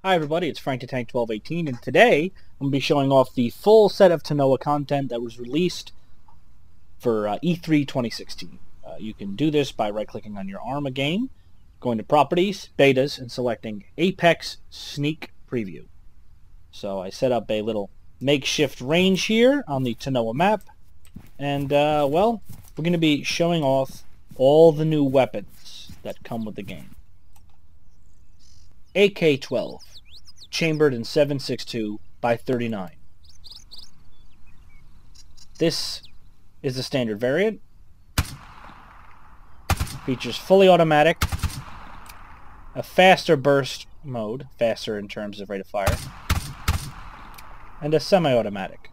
Hi everybody, it's Frank the Tank 1218, and today I'm going to be showing off the full set of Tanoa content that was released for E3 2016. You can do this by right-clicking on your Arma game, going to Properties, Betas, and selecting Apex Sneak Preview. So I set up a little makeshift range here on the Tanoa map, and well, we're going to be showing off all the new weapons that come with the game. AK-12, chambered in 7.62 by 39. This is the standard variant. Features fully automatic, a faster burst mode, faster in terms of rate of fire, and a semi-automatic.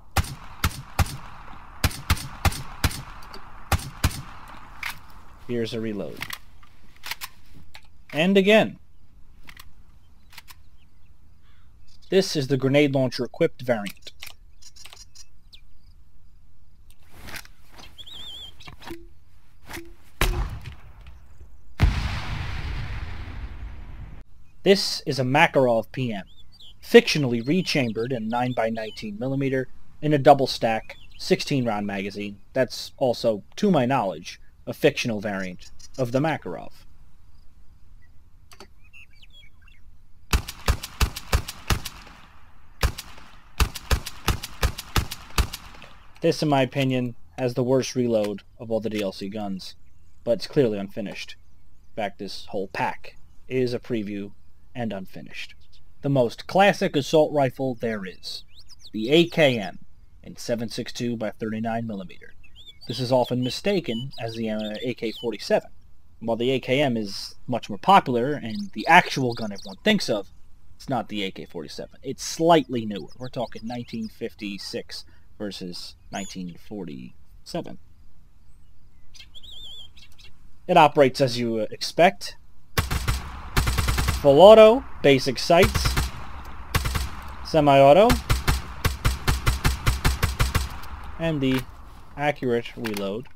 Here's a reload. And again. This is the grenade launcher equipped variant. This is a Makarov PM, fictionally rechambered in 9x19mm in a double stack 16-round magazine. That's also, to my knowledge, a fictional variant of the Makarov. This, in my opinion, has the worst reload of all the DLC guns, but it's clearly unfinished. In fact, this whole pack is a preview and unfinished. The most classic assault rifle there is, the AKM in 7.62 by 39mm. This is often mistaken as the AK-47. While the AKM is much more popular and the actual gun everyone thinks of, it's not the AK-47. It's slightly newer. We're talking 1956 versus 1947. It operates as you expect. Full auto, basic sights, semi-auto, and the accurate reload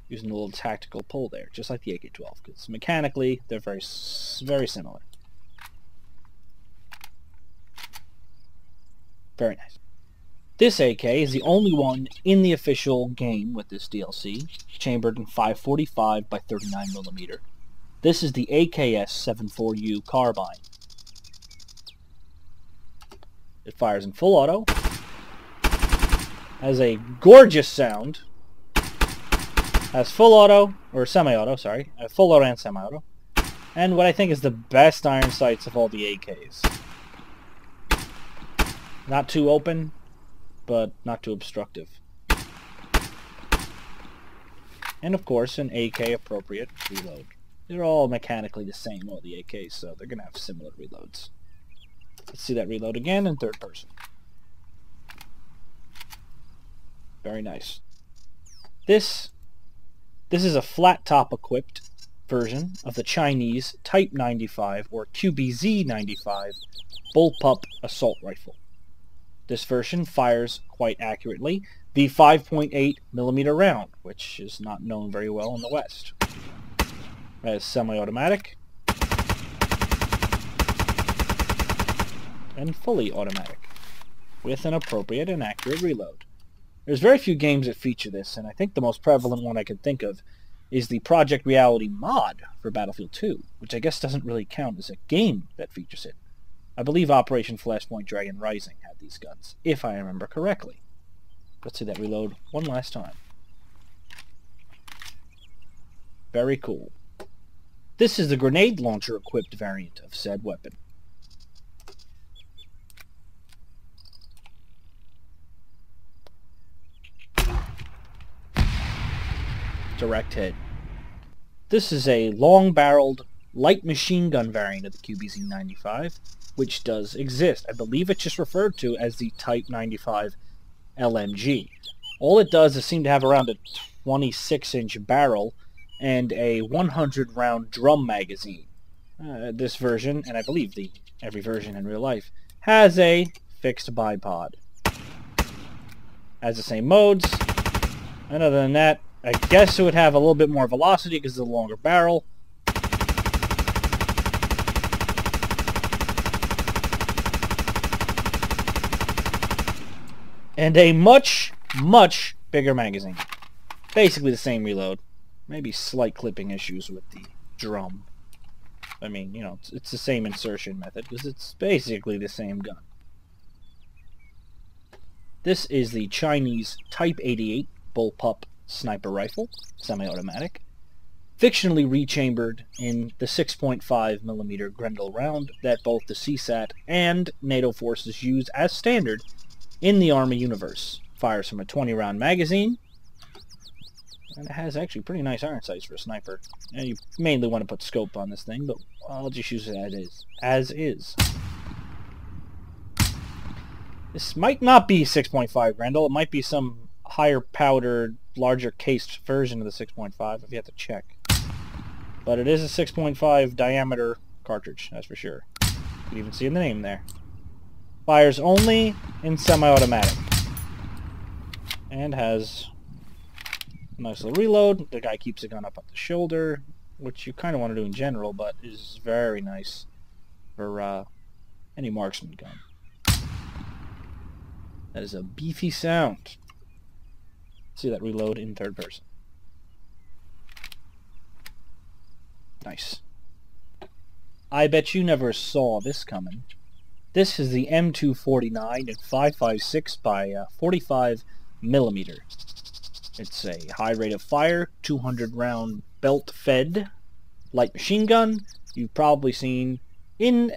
using a little tactical pull there, just like the AK-12, because mechanically they're very similar. Very nice. This AK is the only one in the official game with this DLC, chambered in 5.45 by 39mm. This is the AKS-74U carbine. It fires in full auto, has a gorgeous sound, has full auto, or semi-auto, sorry, full auto and semi-auto, and what I think is the best iron sights of all the AKs. Not too open, but not too obstructive. And of course, an AK-appropriate reload. They're all mechanically the same, all the AKs, so they're going to have similar reloads. Let's see that reload again in third person. Very nice. This is a flat-top equipped version of the Chinese Type 95 or QBZ 95 Bullpup assault rifle. This version fires quite accurately the 5.8mm round, which is not known very well in the West. It has semi-automatic and fully automatic with an appropriate and accurate reload. There's very few games that feature this, and I think the most prevalent one I could think of is the Project Reality mod for Battlefield 2, which I guess doesn't really count as a game that features it. I believe Operation Flashpoint Dragon Rising had these guns, if I remember correctly. Let's see that reload one last time. Very cool. This is the grenade launcher equipped variant of said weapon. Direct hit. This is a long-barreled light machine gun variant of the QBZ 95, which does exist. I believe it's just referred to as the Type 95 LMG. All it does is seem to have around a 26-inch barrel and a 100-round drum magazine. This version, and I believe every version in real life, has a fixed bipod. Has the same modes, and other than that, I guess it would have a little bit more velocity because of the longer barrel. And a much, much bigger magazine. Basically the same reload. Maybe slight clipping issues with the drum. I mean, you know, it's the same insertion method because it's basically the same gun. This is the Chinese Type 88 Bullpup sniper rifle, semi-automatic, fictionally rechambered in the 6.5mm Grendel round that both the CSAT and NATO forces use as standard in the Arma universe. Fires from a 20-round magazine, and it has actually pretty nice iron sights for a sniper. And you mainly want to put scope on this thing, but I'll just use it as is. This might not be 6.5 Grendel. It might be some higher powdered, larger cased version of the 6.5, if you have to check. But it is a 6.5 diameter cartridge, that's for sure. You can even see in the name there. Fires only in semi-automatic. And has a nice little reload. The guy keeps the gun up the shoulder, which you kind of want to do in general, but is very nice for any marksman gun. That is a beefy sound. See that reload in third person. Nice. I bet you never saw this coming. This is the M249 in 5.56 by 45mm. It's a high rate of fire, 200 round belt-fed light machine gun you've probably seen in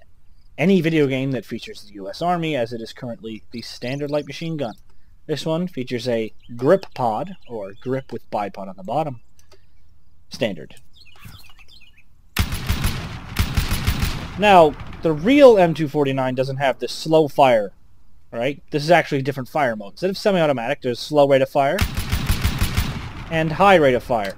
any video game that features the US Army, as it is currently the standard light machine gun. This one features a grip pod, or grip with bipod on the bottom. Standard. Now, the real M249 doesn't have this slow fire, right? This is actually a different fire mode. Instead of semi-automatic, there's slow rate of fire and high rate of fire.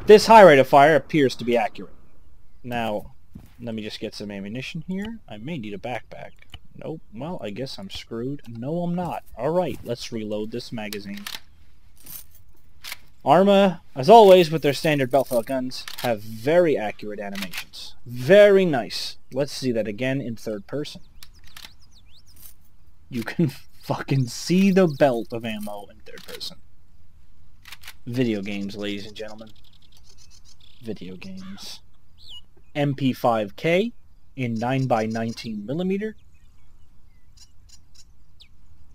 This high rate of fire appears to be accurate. Now, let me just get some ammunition here. I may need a backpack. Nope. Well, I guess I'm screwed. No, I'm not. Alright, let's reload this magazine. Arma, as always, with their standard belt-fell guns, have very accurate animations. Very nice. Let's see that again in third person. You can fucking see the belt of ammo in third person. Video games, ladies and gentlemen. Video games. MP5K in 9x19mm.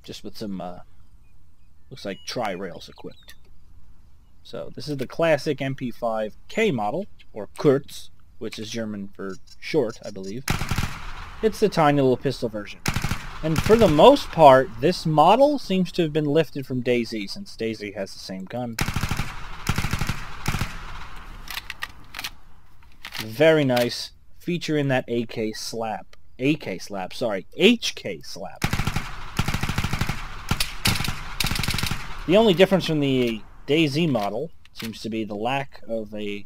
Just with some, looks like tri-rails equipped. So this is the classic MP5K model, or Kurz, which is German for short, I believe. It's the tiny little pistol version. And for the most part, this model seems to have been lifted from DayZ, since DayZ has the same gun. Very nice. Featuring that HK slap. The only difference from the DayZ model seems to be the lack of a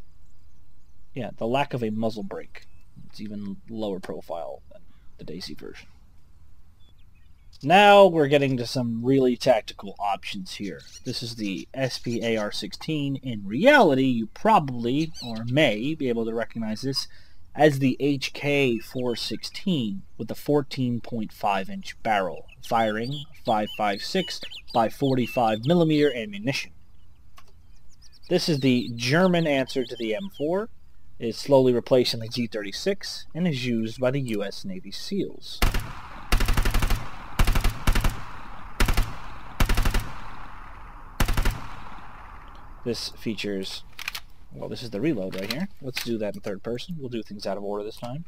muzzle brake. It's even lower profile than the DayZ version. Now we're getting to some really tactical options here. This is the SPAR-16. In reality, you probably, or may, be able to recognize this as the HK-416 with a 14.5-inch barrel, firing 5.56 by 45mm ammunition. This is the German answer to the M4. It is slowly replacing the G36 and is used by the US Navy SEALs. This features, well, this is the reload right here. Let's do that in third person. We'll do things out of order this time.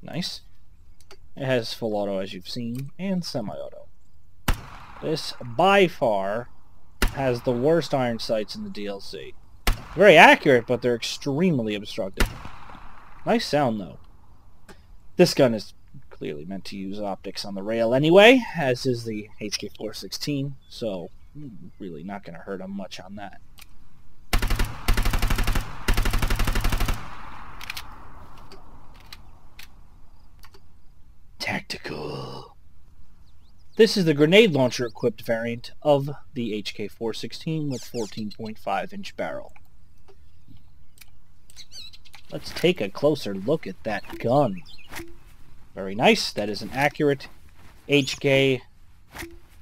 Nice. It has full auto, as you've seen, and semi-auto. This, by far, has the worst iron sights in the DLC. Very accurate, but they're extremely obstructive. Nice sound, though. This gun is clearly meant to use optics on the rail anyway, as is the HK-416, so really not going to hurt them much on that. Tactical. This is the grenade launcher equipped variant of the HK416 with 14.5-inch barrel. Let's take a closer look at that gun. Very nice. That is an accurate HK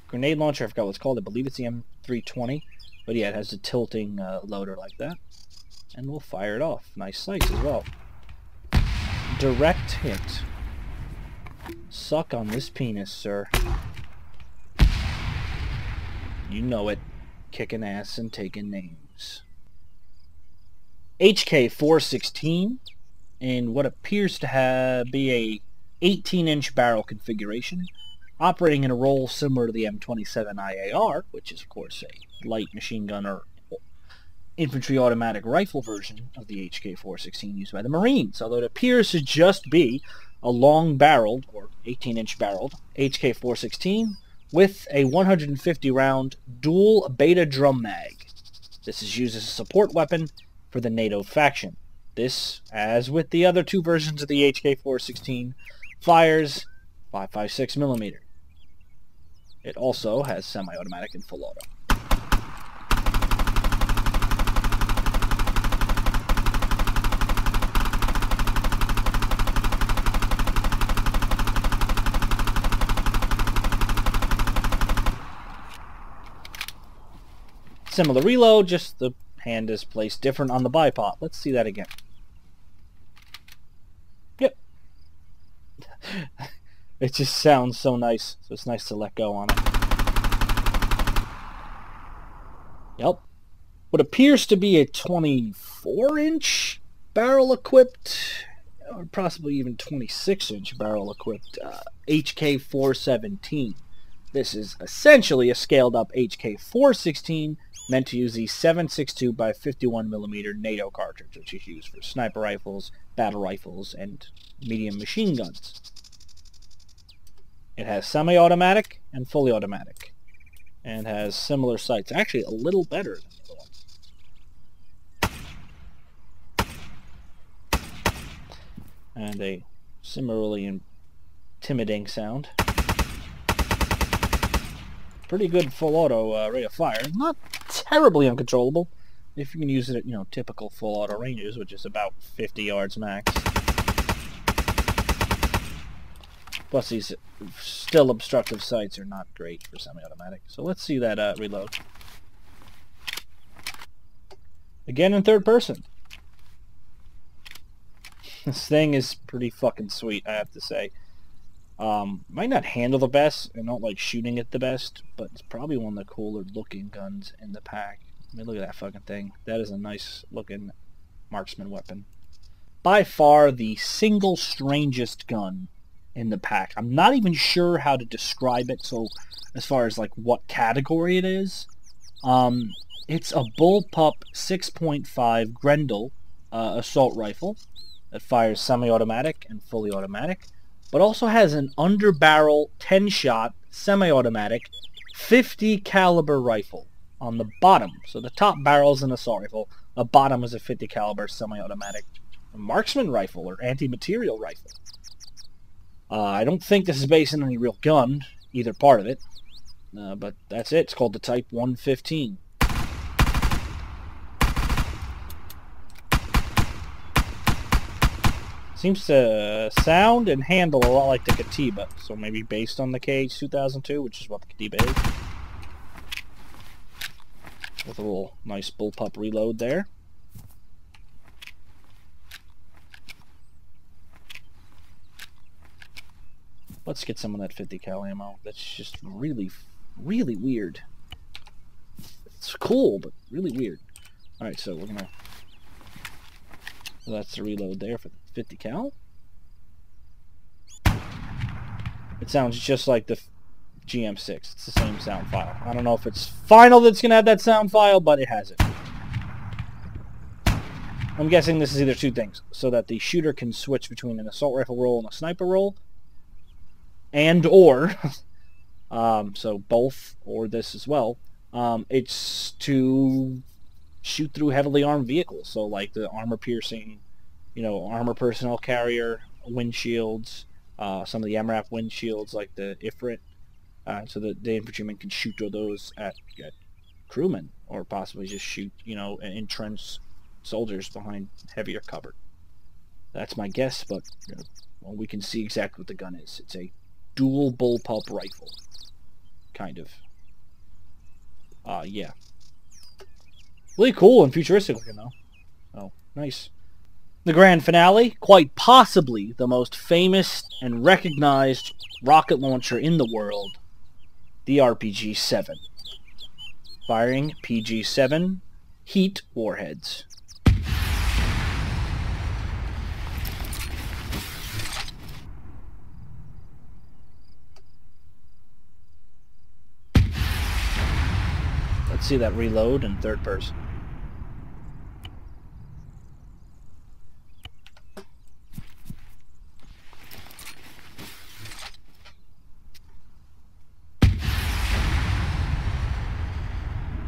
grenade launcher. I forgot what it's called. I believe it's the M320. But yeah, it has a tilting loader like that. And we'll fire it off. Nice sights as well. Direct hit. Suck on this penis, sir. You know it. Kicking ass and taking names. HK416 in what appears to be a 18-inch barrel configuration, operating in a role similar to the M27 IAR, which is of course a light machine gun or infantry automatic rifle version of the HK416 used by the Marines, although it appears to just be a long-barreled, or 18-inch barreled, HK416 with a 150-round dual beta drum mag. This is used as a support weapon for the NATO faction. This, as with the other two versions of the HK416, fires 5.56mm. It also has semi-automatic and full auto. Similar reload, just the hand is placed different on the bipod. Let's see that again. Yep. It just sounds so nice, so it's nice to let go on it. Yep. What appears to be a 24-inch barrel-equipped, or possibly even 26-inch barrel-equipped HK417. This is essentially a scaled-up HK416 meant to use the 7.62 by 51mm NATO cartridge, which is used for sniper rifles, battle rifles, and medium machine guns. It has semi-automatic and fully automatic, and has similar sights. Actually, a little better than the other one. And a similarly intimidating sound. Pretty good full auto rate of fire. Not terribly uncontrollable if you can use it at, typical full auto ranges, which is about 50 yards max. Plus these still obstructive sights are not great for semi-automatic. So let's see that reload. Again in third person. This thing is pretty fucking sweet, I have to say. Might not handle the best, and not like shooting it the best, but it's probably one of the cooler looking guns in the pack. I mean, look at that fucking thing. That is a nice looking marksman weapon. By far the single strangest gun in the pack. I'm not even sure how to describe it, so as far as like what category it is. It's a Bullpup 6.5 Grendel assault rifle that fires semi-automatic and fully automatic, but also has an underbarrel 10-shot semi-automatic 50 caliber rifle on the bottom. So the top barrel is an assault rifle, the bottom is a 50 caliber semi-automatic marksman rifle or anti-material rifle. I don't think this is based on any real gun, either part of it, but that's it. It's called the Type 115. Seems to sound and handle a lot like the Katiba, so maybe based on the KH-2002, which is what the Katiba is. With a little nice bullpup reload there. Let's get some of that 50 cal ammo. That's just really, really weird. It's cool, but really weird. Alright, so we're gonna... So that's the reload there for the 50 cal. It sounds just like the GM6. It's the same sound file. I don't know if it's final that's gonna have that sound file, but it has it. I'm guessing this is either two things, so that the shooter can switch between an assault rifle roll and a sniper roll, and or so both or this as well. It's to shoot through heavily armed vehicles, so like the armor-piercing, armor personnel carrier windshields, some of the MRAP windshields like the Ifrit, so that the infantrymen can shoot those at crewmen, or possibly just shoot, entrenched soldiers behind heavier cover. That's my guess, but well, we can see exactly what the gun is. It's a dual bullpup rifle, kind of. Yeah. Really cool and futuristic looking, though. Oh, nice. The grand finale, quite possibly the most famous and recognized rocket launcher in the world, the RPG-7. Firing PG-7 heat warheads. Let's see that reload in third person.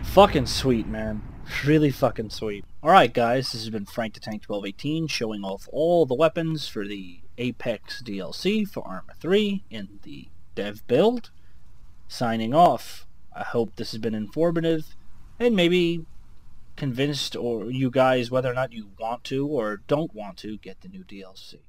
Fucking sweet, man. Really fucking sweet. Alright guys, this has been Frank the Tank 1218 showing off all the weapons for the Apex DLC for Arma 3 in the dev build. Signing off. I hope this has been informative and maybe convinced or you guys whether or not you want to or don't want to get the new DLC.